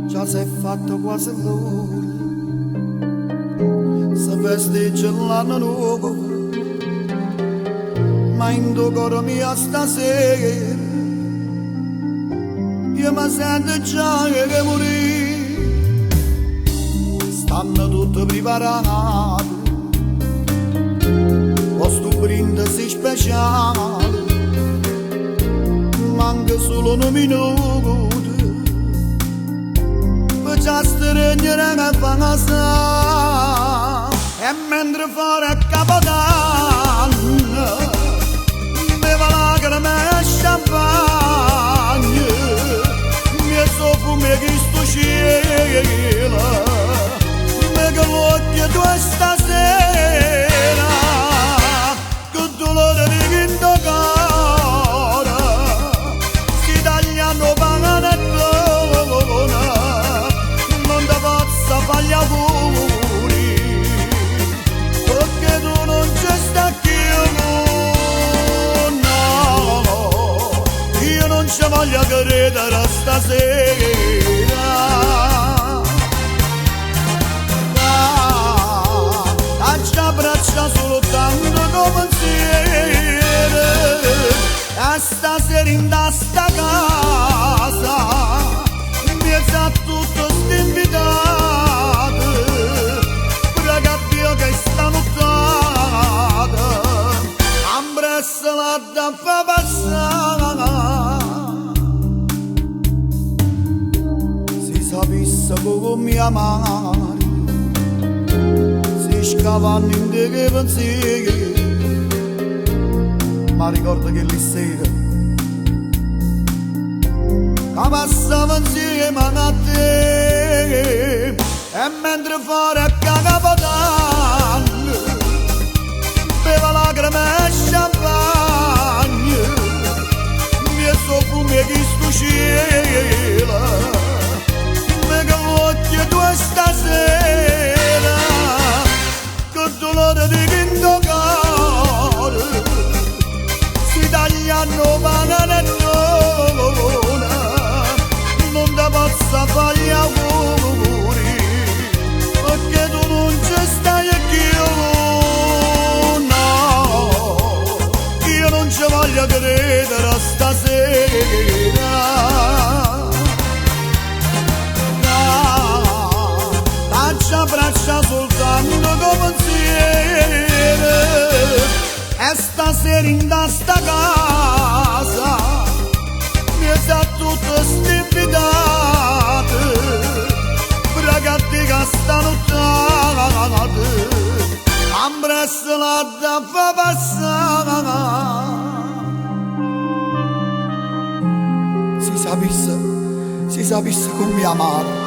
Già si è fatto quasi l'ora, si festeggia l'anno nuovo, ma in tuo cuore mio stasera io mi sento già che morire. Stanno tutti preparati, questo brindisi speciale, manca solo un minuto. Già stringere che fanno sa, e mentre fuori a Capodanno beva lacrime e champagne, mi soffre che sto cielo, mi che l'occhio tu stasera, che dolore di quinto cuore, si tagliano paganetto. Fagli auguri perché tu non ci stai più, no, io non ci voglio credere stasera, ci abbraccia soltanto come pensiero, e stasera in sta casa mi sa tutto st'invitato. Che sta nottata ambressa la da fa passare, si sapesse come mi amare, si scavano in te che pensieri, ma ricordo che lì sera che passava insieme a te, e mentre fuori a Capodanno beva lacrime e champagne, mi soffre che sto cielo, mi che l'occhio tu stasera, che dolore di quinto cuore, si tagliano paganetto, non ti posso fare gli auguri perché tu non ci stai più, no, io non ci voglio credere stasera, ci abbraccia soltanto come pensiero, e stasera in sta casa mi sa tutto st'invitato, ragazzi che stanno notte, ambressa la da fa passare, si sapesse come mi amare.